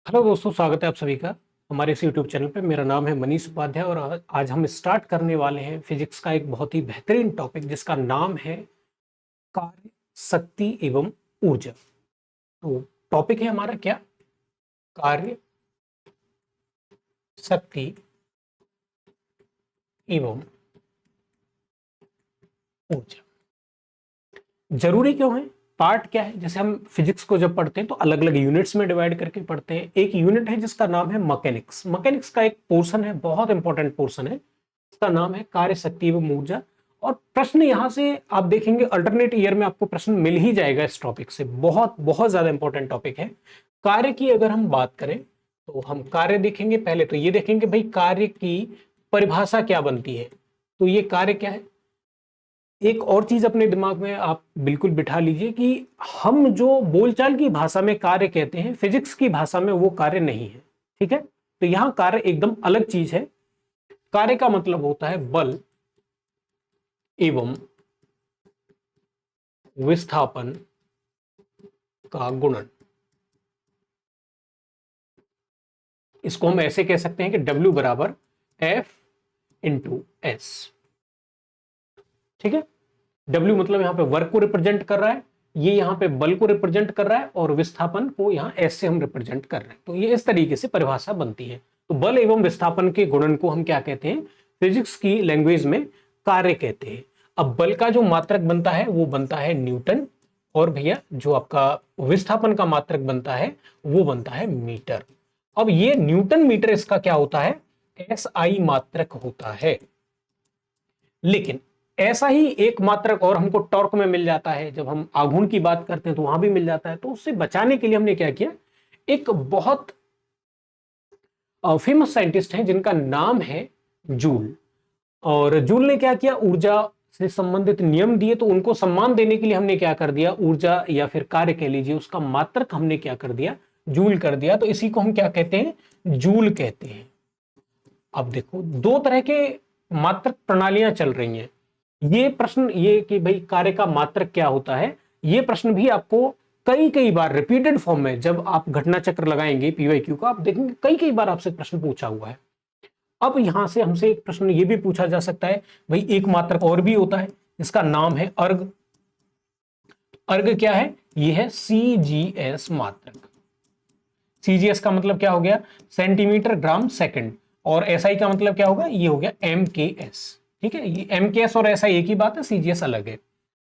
Hello दोस्तों, स्वागत है आप सभी का हमारे इस यूट्यूब चैनल पे। मेरा नाम है मनीष उपाध्याय और आज हम स्टार्ट करने वाले हैं फिजिक्स का एक बहुत ही बेहतरीन टॉपिक जिसका नाम है कार्य, शक्ति एवं ऊर्जा। तो टॉपिक है हमारा क्या? कार्य, शक्ति एवं ऊर्जा। जरूरी क्यों है? पार्ट क्या है? जैसे हम फिजिक्स को जब पढ़ते हैं तो अलग अलग यूनिट्स में डिवाइड करके पढ़ते हैं। एक यूनिट है जिसका नाम है मैकेनिक्स। मैकेनिक्स का एक पोर्शन है, बहुत इंपॉर्टेंट पोर्शन है, इसका नाम है कार्य, शक्ति एवं ऊर्जा। और प्रश्न यहां से आप देखेंगे अल्टरनेट ईयर में आपको प्रश्न मिल ही जाएगा इस टॉपिक से। बहुत बहुत ज्यादा इंपॉर्टेंट टॉपिक है। कार्य की अगर हम बात करें तो हम कार्य देखेंगे। पहले तो ये देखेंगे भाई कार्य की परिभाषा क्या बनती है। तो ये कार्य क्या है? एक और चीज अपने दिमाग में आप बिल्कुल बिठा लीजिए कि हम जो बोलचाल की भाषा में कार्य कहते हैं, फिजिक्स की भाषा में वो कार्य नहीं है। ठीक है, तो यहां कार्य एकदम अलग चीज है। कार्य का मतलब होता है बल एवं विस्थापन का गुणन। इसको हम ऐसे कह सकते हैं कि W बराबर F इंटू एस। ठीक है, W मतलब यहां पे वर्क को रिप्रेजेंट कर रहा है, ये यहां पे बल को रिप्रेजेंट कर रहा है और विस्थापन को यहां S से हम रिप्रेजेंट कर रहे हैं। तो ये इस तरीके से परिभाषा बनती है। तो बल एवं विस्थापन के गुणन को हम क्या कहते हैं? फिजिक्स की लैंग्वेज में कार्य कहते हैं। अब बल का जो मात्रक बनता है वो बनता है न्यूटन, और भैया जो आपका विस्थापन का मात्रक बनता है वो बनता है मीटर। अब ये न्यूटन मीटर इसका क्या होता है? SI मात्रक होता है। लेकिन ऐसा ही एक मात्रक और हमको टॉर्क में मिल जाता है। जब हम आघूर्ण की बात करते हैं तो वहां भी मिल जाता है। तो उससे बचाने के लिए हमने क्या किया, एक बहुत फेमस साइंटिस्ट हैं जिनका नाम है जूल। और जूल ने क्या किया, ऊर्जा से संबंधित नियम दिए। तो उनको सम्मान देने के लिए हमने क्या कर दिया, ऊर्जा या फिर कार्य कह लीजिए, उसका मात्रक हमने क्या कर दिया, जूल कर दिया। तो इसी को हम क्या कहते हैं, जूल कहते हैं। अब देखो दो तरह के मात्रक प्रणालियां चल रही हैं। ये प्रश्न ये कि भाई कार्य का मात्रक क्या होता है, ये प्रश्न भी आपको कई कई बार रिपीटेड फॉर्म में जब आप घटना चक्र लगाएंगे पीवाईक्यू का, आप देखेंगे कई कई बार आपसे प्रश्न पूछा हुआ है। अब यहां से हमसे एक प्रश्न ये भी पूछा जा सकता है, भाई एक मात्रक और भी होता है, इसका नाम है अर्ग। अर्ग क्या है? ये है CGS मात्रक। CGS का मतलब क्या हो गया, सेंटीमीटर ग्राम सेकंड। और SI का मतलब क्या होगा, ये हो गया MKS। ठीक है, ये MKS और SI एक ही बात है, CGS अलग है।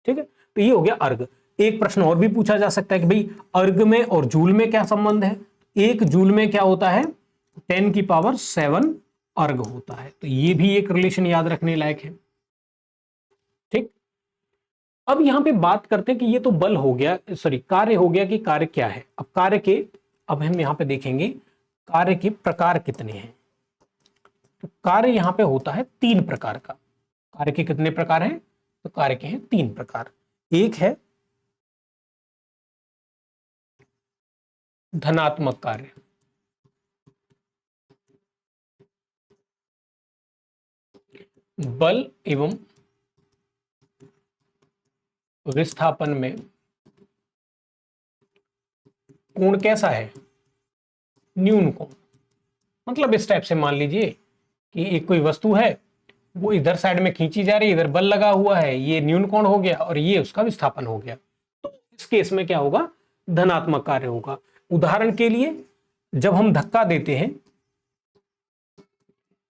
ठीक है, तो ये हो गया अर्ग। एक प्रश्न और भी पूछा जा सकता है कि भाई अर्ग में और जूल में क्या संबंध है। एक जूल में क्या होता है, 10⁻7 अर्ग होता है। तो ये भी एक रिलेशन याद रखने लायक है। ठीक, अब यहां पे बात करते हैं कि ये तो बल हो गया, सॉरी कार्य हो गया कि कार्य क्या है। अब कार्य के, अब हम यहां पे देखेंगे कार्य के प्रकार कितने हैं। तो कार्य यहां पे होता है 3 प्रकार का। कार्य के कितने प्रकार हैं? तो कार्य के हैं 3 प्रकार। एक है धनात्मक कार्य, बल एवं विस्थापन में कोण कैसा है, न्यून कोण। मतलब इस टाइप से मान लीजिए कि एक कोई वस्तु है, वो इधर साइड में खींची जा रही है, इधर बल लगा हुआ है, ये न्यून कोण हो गया और ये उसका विस्थापन हो गया। तो इस केस में क्या होगा, धनात्मक कार्य होगा। उदाहरण के लिए जब हम धक्का देते हैं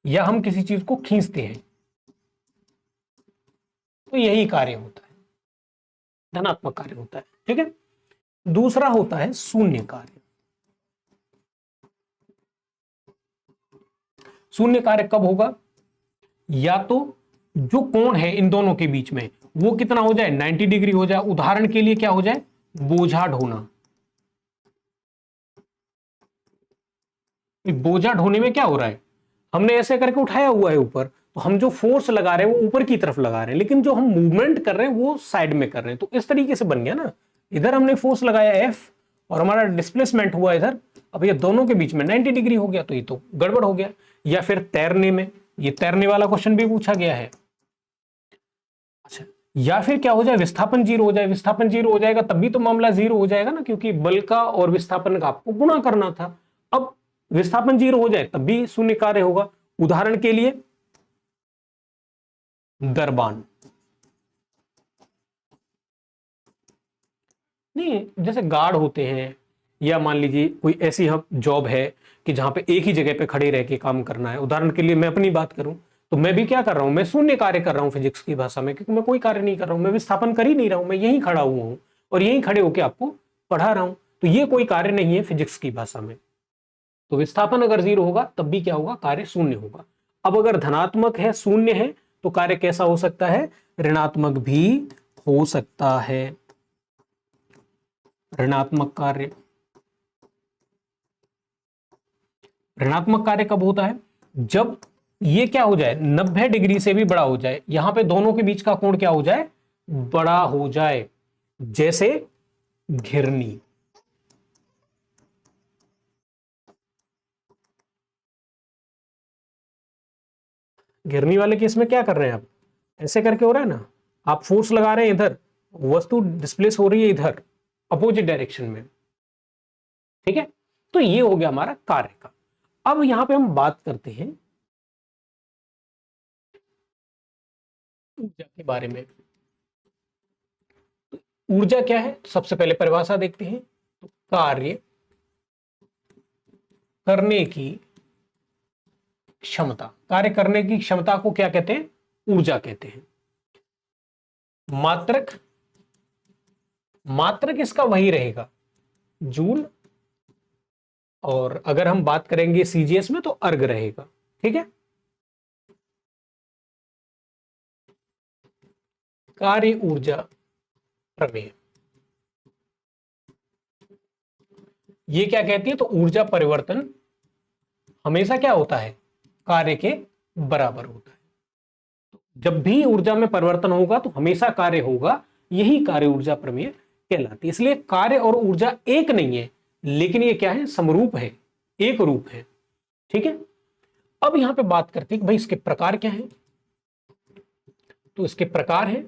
या हम किसी चीज को खींचते हैं तो यही कार्य होता है, धनात्मक कार्य होता है। ठीक है, दूसरा होता है शून्य कार्य। शून्य कार्य कब होगा, या तो जो कोण है इन दोनों के बीच में वो कितना हो जाए, 90 डिग्री हो जाए। उदाहरण के लिए क्या हो जाए, बोझा ढोना। बोझा ढोने में क्या हो रहा है, हमने ऐसे करके उठाया हुआ है ऊपर, तो हम जो फोर्स लगा रहे हैं वो ऊपर की तरफ लगा रहे हैं, लेकिन जो हम मूवमेंट कर रहे हैं वो साइड में कर रहे हैं। तो इस तरीके से बन गया ना, इधर हमने फोर्स लगाया F और हमारा डिस्प्लेसमेंट हुआ इधर। अब ये दोनों के बीच में 90 डिग्री हो गया, तो ये तो गड़बड़ हो गया। या फिर तैरने में, ये तैरने वाला क्वेश्चन भी पूछा गया है। अच्छा, या फिर क्या हो जाए, विस्थापन जीरो हो जाए। विस्थापन जीरो हो जाएगा तब भी तो मामला जीरो हो जाएगा ना, क्योंकि बल का और विस्थापन का आपको गुणा करना था। अब विस्थापन 0 हो जाए तब भी शून्य कार्य होगा। उदाहरण के लिए दरबान, नहीं जैसे गार्ड होते हैं, या मान लीजिए कोई ऐसी हम जॉब है कि जहां पे एक ही जगह पे खड़े रह के काम करना है। उदाहरण के लिए मैं अपनी बात करूं तो मैं भी क्या कर रहा हूं, मैं शून्य कार्य कर रहा हूं फिजिक्स की भाषा में, क्योंकि मैं कोई कार्य नहीं कर रहा हूं, मैं विस्थापन कर ही नहीं रहा हूं, मैं यहीं खड़ा हुआ हूं और यहीं खड़े होकर आपको पढ़ा रहा हूं। तो ये कोई कार्य नहीं है फिजिक्स की भाषा में। तो विस्थापन अगर 0 होगा तब भी क्या होगा, कार्य शून्य होगा। अब अगर धनात्मक है, शून्य है, तो कार्य कैसा हो सकता है, ऋणात्मक भी हो सकता है। ऋणात्मक कार्य, ऋणात्मक कार्य कब होता है, जब ये क्या हो जाए, 90 डिग्री से भी बड़ा हो जाए, यहां पे दोनों के बीच का कोण क्या हो जाए, बड़ा हो जाए। जैसे घिरनी, घिरनी वाले केस में क्या कर रहे हैं आप, ऐसे करके हो रहा है ना, आप फोर्स लगा रहे हैं इधर, वस्तु डिस्प्लेस हो रही है इधर अपोजिट डायरेक्शन में, ठीक है। तो ये हो गया हमारा कार्य का। अब यहां पे हम बात करते हैं ऊर्जा के बारे में। ऊर्जा क्या है, सबसे पहले परिभाषा देखते हैं। तो कार्य करने की क्षमता, कार्य करने की क्षमता को क्या कहते हैं, ऊर्जा कहते हैं। मात्रक, मात्रक इसका वही रहेगा, जूल, और अगर हम बात करेंगे सीजीएस में तो अर्ग रहेगा, ठीक है। कार्य ऊर्जा प्रमेय ये क्या कहती है, तो ऊर्जा परिवर्तन हमेशा क्या होता है, कार्य के बराबर होता है। जब भी ऊर्जा में परिवर्तन होगा तो हमेशा कार्य होगा, यही कार्य ऊर्जा प्रमेय कहलाती है। इसलिए कार्य और ऊर्जा एक नहीं है, लेकिन ये क्या है, समरूप है, एक रूप है, ठीक है। अब यहां पे बात करते हैं कि भाई इसके प्रकार क्या हैं। तो इसके प्रकार हैं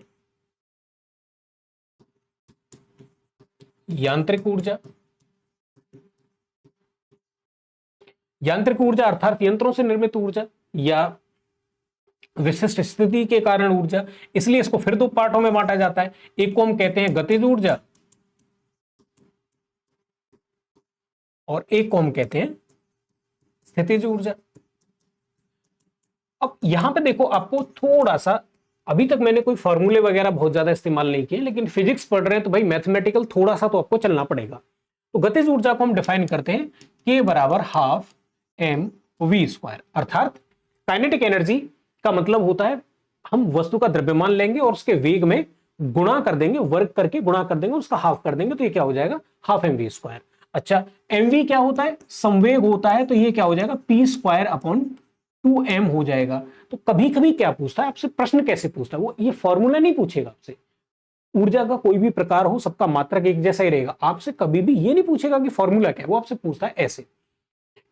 यांत्रिक ऊर्जा, यांत्रिक ऊर्जा अर्थात यंत्रों से निर्मित ऊर्जा, या विशिष्ट स्थिति के कारण ऊर्जा। इसलिए इसको फिर दो पार्टों में बांटा जाता है। एक को हम कहते हैं गतिज ऊर्जा और एक को हम कहते हैं स्थितिज ऊर्जा। अब यहां पे देखो, आपको थोड़ा सा, अभी तक मैंने कोई फॉर्मूले वगैरह बहुत ज्यादा इस्तेमाल नहीं किए, लेकिन फिजिक्स पढ़ रहे हैं तो भाई मैथमेटिकल थोड़ा सा तो आपको चलना पड़ेगा। तो गतिज ऊर्जा को हम डिफाइन करते हैं K बराबर हाफ एम वी स्क्वायर, अर्थात काइनेटिक एनर्जी का मतलब होता है हम वस्तु का द्रव्यमान लेंगे और उसके वेग में गुणा कर देंगे, वर्ग करके गुणा कर देंगे, उसका हाफ कर देंगे, तो ये क्या हो जाएगा, हाफ एम वी स्क्वायर। अच्छा, एम वी क्या होता है, संवेग होता है, तो ये क्या हो जाएगा, पी स्क्वायर अपॉन 2m हो जाएगा। तो कभी कभी क्या पूछता है आपसे, प्रश्न कैसे पूछता है वो, ये फॉर्मूला नहीं पूछेगा आपसे। ऊर्जा का कोई भी प्रकार हो, सबका मात्रक एक जैसा ही रहेगा, आपसे कभी भी ये नहीं पूछेगा कि फॉर्मूला क्या है। वो आपसे पूछता है ऐसे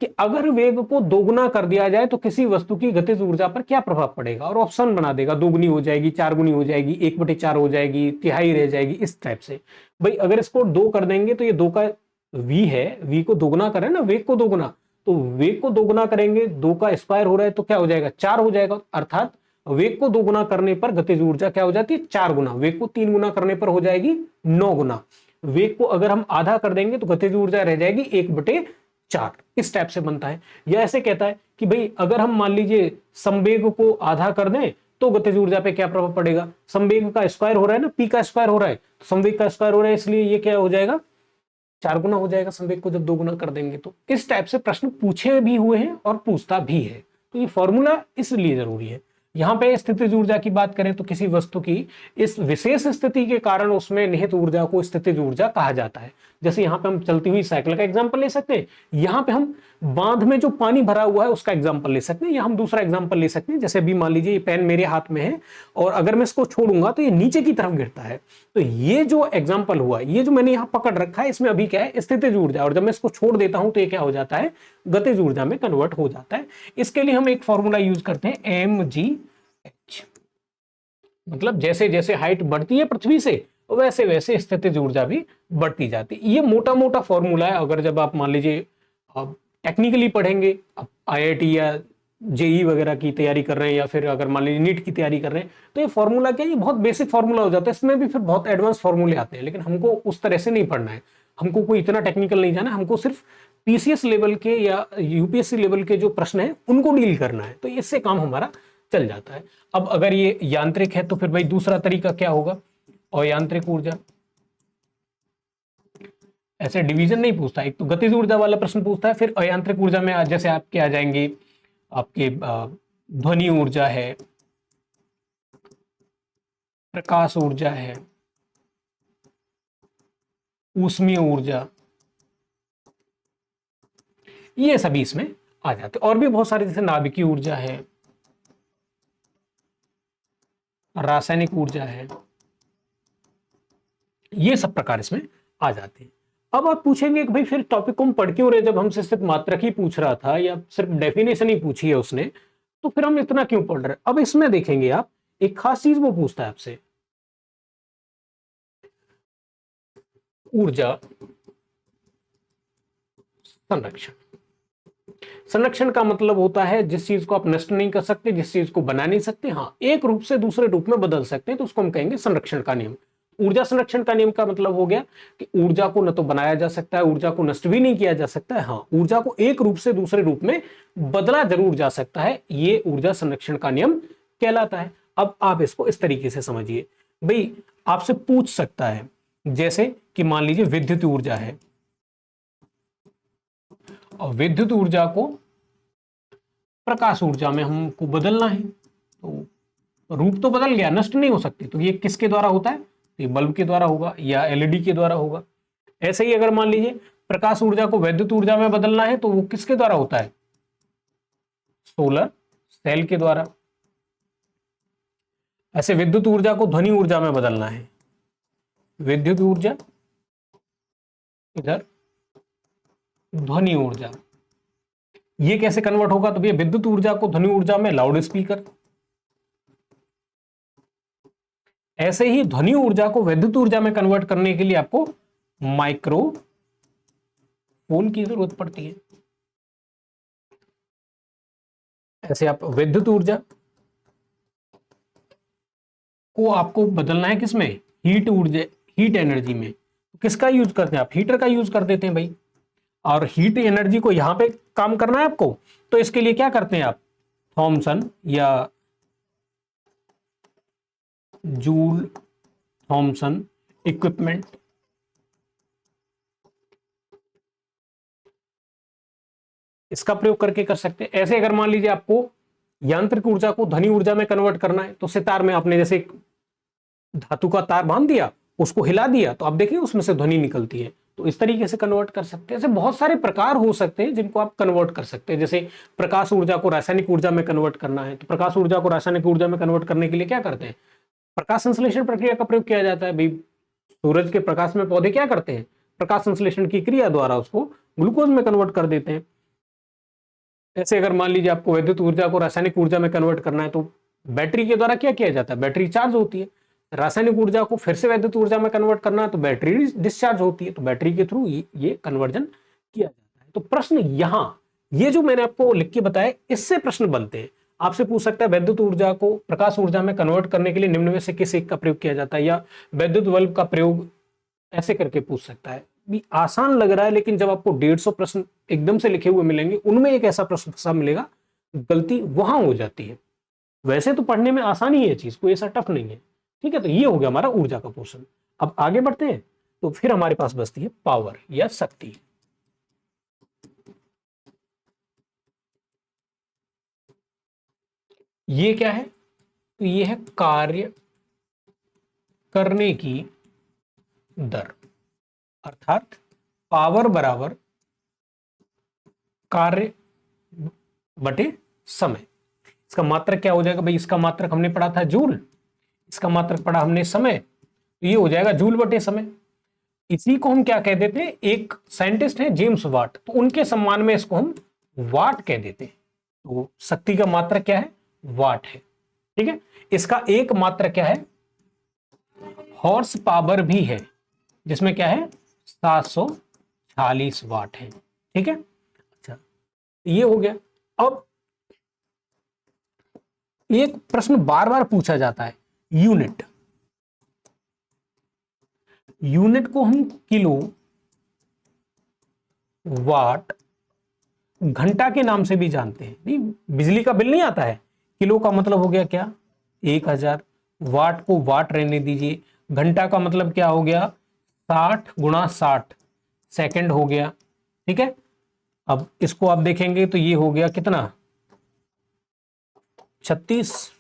कि अगर वेग को दोगुना कर दिया जाए तो किसी वस्तु की गतिज ऊर्जा पर क्या प्रभाव पड़ेगा, और ऑप्शन बना देगा, दोगुनी हो जाएगी, 4 गुनी हो जाएगी, 1/4 हो जाएगी, तिहाई रह जाएगी, इस टाइप से। भाई अगर इसको 2 कर देंगे तो ये 2 का v है, v को दोगुना करें ना, वेग को दोगुना, तो वेग को दोगुना करेंगे, 2 का स्क्वायर हो रहा है तो क्या हो जाएगा, 4 हो जाएगा। अर्थात वेग को 2 गुना करने पर गतिज ऊर्जा क्या हो जाती है, 4 गुना। वेग को 3 गुना करने पर हो जाएगी 9 गुना। वेग को अगर हम आधा कर देंगे तो गतिज ऊर्जा रह जाएगी 1/4। इस टाइप से बनता है। या ऐसे कहता है कि भाई अगर हम मान लीजिए संवेग को आधा कर दें तो गतिज ऊर्जा पे क्या प्रभाव पड़ेगा, संवेग का स्क्वायर हो रहा है ना, पी का स्क्वायर हो रहा है, तो संवेग का स्क्वायर हो रहा है, इसलिए ये क्या हो जाएगा, 4 गुना हो जाएगा संवेग को जब 2 गुना कर देंगे। तो इस टाइप से प्रश्न पूछे भी हुए हैं और पूछता भी है। तो ये फॉर्मूला इसलिए जरूरी है। यहां पे स्थितिज ऊर्जा की बात करें तो किसी वस्तु की इस विशेष स्थिति के कारण उसमें निहित ऊर्जा को स्थितिज ऊर्जा कहा जाता है। जैसे यहाँ पे हम चलती हुई साइकिल का एग्जांपल ले सकते हैं, यहाँ पे हम बांध में जो पानी भरा हुआ है उसका एग्जांपल ले सकते हैं, या हम दूसरा एग्जांपल ले सकते हैं। जैसे अभी मान लीजिए ये पेन मेरे हाथ में है और अगर मैं इसको छोड़ूंगा तो ये नीचे की तरफ गिरता है। तो ये जो एग्जाम्पल हुआ, ये जो मैंने यहाँ पकड़ रखा है, इसमें अभी क्या है, स्थितिज ऊर्जा, और जब मैं इसको छोड़ देता हूं तो ये क्या हो जाता है, गतिज ऊर्जा में कन्वर्ट हो जाता है। इसके लिए हम एक फॉर्मूला यूज करते हैं mgh, मतलब जैसे जैसे हाइट बढ़ती है पृथ्वी से वैसे वैसे स्थितिज ऊर्जा भी बढ़ती जाती है। ये मोटा मोटा फॉर्मूला है। अगर जब आप मान लीजिए टेक्निकली पढ़ेंगे, अब आईआईटी या जेई वगैरह की तैयारी कर रहे हैं या फिर अगर मान लीजिए नीट की तैयारी कर रहे हैं, तो ये फॉर्मूला क्या है, ये बहुत बेसिक फॉर्मूला हो जाता है, इसमें भी फिर बहुत एडवांस फॉर्मूले आते हैं, लेकिन हमको उस तरह से नहीं पढ़ना है, हमको कोई इतना टेक्निकल नहीं जाना, हमको सिर्फ पीसीएस लेवल के या यूपीएससी लेवल के जो प्रश्न है उनको डील करना है, तो इससे काम हमारा चल जाता है। अब अगर ये यांत्रिक है तो फिर भाई दूसरा तरीका क्या होगा, अयांत्रिक ऊर्जा। ऐसे डिवीजन नहीं पूछता, एक तो गतिज ऊर्जा वाला प्रश्न पूछता है, फिर अयांत्रिक ऊर्जा में जैसे आपके आ जाएंगे आपके ध्वनि ऊर्जा है, प्रकाश ऊर्जा है, ऊष्मीय ऊर्जा, ये सभी इसमें आ जाते हैं। और भी बहुत सारे जैसे नाभिकीय ऊर्जा है, रासायनिक ऊर्जा है, ये सब प्रकार इसमें आ जाते हैं। अब आप पूछेंगे कि भाई फिर टॉपिक को हम पढ़ क्यों रहे, जब हमसे सिर्फ मात्रक ही पूछ रहा था या सिर्फ डेफिनेशन ही पूछी है उसने, तो फिर हम इतना क्यों पढ़ रहे। अब इसमें देखेंगे आप एक खास चीज वो पूछता है आपसे, ऊर्जा संरक्षण। संरक्षण का मतलब होता है जिस चीज को आप नष्ट नहीं कर सकते, जिस चीज को बना नहीं सकते, हाँ एक रूप से दूसरे रूप में बदल सकते हैं, तो उसको हम कहेंगे संरक्षण का नियम। ऊर्जा संरक्षण का नियम का मतलब हो गया कि ऊर्जा को न तो बनाया जा सकता है, ऊर्जा को नष्ट भी नहीं किया जा सकता है, हाँ ऊर्जा को एक रूप से दूसरे रूप में बदला जरूर जा सकता है, ये ऊर्जा संरक्षण का नियम कहलाता है। अब आप इसको इस तरीके से समझिए, भाई आपसे पूछ सकता है जैसे कि मान लीजिए विद्युत ऊर्जा है, और विद्युत ऊर्जा को प्रकाश ऊर्जा में हमको बदलना है, तो रूप तो बदल गया, नष्ट नहीं हो सकती, तो ये किसके द्वारा होता है, ये बल्ब के द्वारा होगा या एलईडी के द्वारा होगा। ऐसे ही अगर मान लीजिए प्रकाश ऊर्जा को विद्युत ऊर्जा में बदलना है, तो वो किसके द्वारा होता है, सोलर सेल के द्वारा। ऐसे विद्युत ऊर्जा को ध्वनि ऊर्जा में बदलना है, विद्युत ऊर्जा इधर ध्वनि ऊर्जा, ये कैसे कन्वर्ट होगा, तो भैया विद्युत ऊर्जा को ध्वनि ऊर्जा में लाउड स्पीकर, ऐसे ही ध्वनि ऊर्जा को विद्युत ऊर्जा में कन्वर्ट करने के लिए आपको माइक्रोफोन की जरूरत पड़ती है। ऐसे आप विद्युत ऊर्जा को आपको बदलना है किसमें, हीट ऊर्जा, हीट एनर्जी में, किसका यूज करते हैं आप, हीटर का यूज कर देते हैं भाई, और हीट एनर्जी को यहां पे काम करना है आपको, तो इसके लिए क्या करते हैं आप, थॉमसन या जूल थॉमसन इक्विपमेंट, इसका प्रयोग करके कर सकते हैं। ऐसे अगर मान लीजिए आपको यांत्रिक ऊर्जा को ध्वनि ऊर्जा में कन्वर्ट करना है, तो सितार में आपने जैसे एक धातु का तार बांध दिया, उसको हिला दिया, तो आप देखिए उसमें से ध्वनि निकलती है, तो इस तरीके से कन्वर्ट कर सकते हैं। ऐसे बहुत सारे प्रकार हो सकते हैं जिनको आप कन्वर्ट कर सकते हैं। जैसे प्रकाश ऊर्जा को रासायनिक ऊर्जा में कन्वर्ट करना है, तो प्रकाश ऊर्जा को रासायनिक ऊर्जा में कन्वर्ट करने के लिए क्या करते हैं, प्रकाश संश्लेषण प्रक्रिया का प्रयोग किया जाता है। भाई सूरज के प्रकाश में पौधे क्या करते हैं, प्रकाश संश्लेषण की क्रिया द्वारा उसको ग्लूकोज में कन्वर्ट कर देते हैं। ऐसे अगर मान लीजिए आपको विद्युत ऊर्जा को रासायनिक ऊर्जा में कन्वर्ट करना है, तो बैटरी के द्वारा क्या किया जाता है, बैटरी चार्ज होती है। रासायनिक ऊर्जा को फिर से विद्युत ऊर्जा में कन्वर्ट करना है, तो बैटरी डिस्चार्ज होती है, तो बैटरी के थ्रू ये कन्वर्जन किया जाता है। तो प्रश्न यहां ये जो मैंने आपको लिख के बताया, इससे प्रश्न बनते हैं। आपसे पूछ सकता है विद्युत ऊर्जा को प्रकाश ऊर्जा में कन्वर्ट करने के लिए निम्न में से किस एक का प्रयोग किया जाता है, या विद्युत बल्ब का प्रयोग, ऐसे करके पूछ सकता है। भी आसान लग रहा है, लेकिन जब आपको 150 प्रश्न एकदम से लिखे हुए मिलेंगे, उनमें एक ऐसा प्रश्न फंसा मिलेगा, गलती वहां हो जाती है। वैसे तो पढ़ने में आसानी है चीज, कोई ऐसा टफ नहीं है। ठीक है, तो ये हो गया हमारा ऊर्जा का पोर्शन। अब आगे बढ़ते हैं, तो फिर हमारे पास बचती है पावर या शक्ति। ये क्या है, तो ये है कार्य करने की दर, अर्थात पावर बराबर कार्य बटे समय। इसका मात्रक क्या हो जाएगा भाई, इसका मात्रक हमने पढ़ा था जूल, इसका मात्रक पढ़ा हमने समय, तो ये हो जाएगा जूल बटे समय। इसी को हम क्या कह देते हैं, एक साइंटिस्ट है जेम्स वाट, तो उनके सम्मान में इसको हम वाट कह देते हैं। तो शक्ति का मात्रक क्या है, वाट है। ठीक है, इसका एक मात्रक क्या है, हॉर्स पावर भी है, जिसमें क्या है 740 वाट है। ठीक है, अच्छा ये हो गया। अब एक प्रश्न बार बार पूछा जाता है, यूनिट। यूनिट को हम किलो, वाट, घंटा के नाम से भी जानते हैं। नहीं, बिजली का बिल नहीं आता है, किलो का मतलब हो गया क्या, 1000, वाट को वाट रहने दीजिए, घंटा का मतलब क्या हो गया, 60 × 60 सेकंड हो गया। ठीक है, अब इसको आप देखेंगे तो ये हो गया कितना, 36,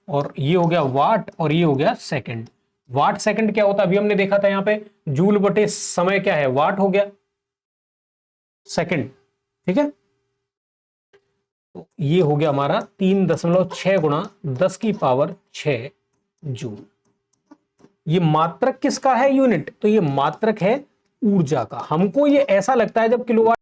और ये हो गया वाट, और ये हो गया सेकंड। वाट सेकंड क्या होता है, अभी हमने देखा था यहां पे, जूल बटे समय क्या है, वाट हो गया सेकंड। ठीक है, तो ये हो गया हमारा 3.6 × 10⁻6 जूल। ये मात्रक किसका है, यूनिट, तो ये मात्रक है ऊर्जा का। हमको ये ऐसा लगता है जब किलोवाट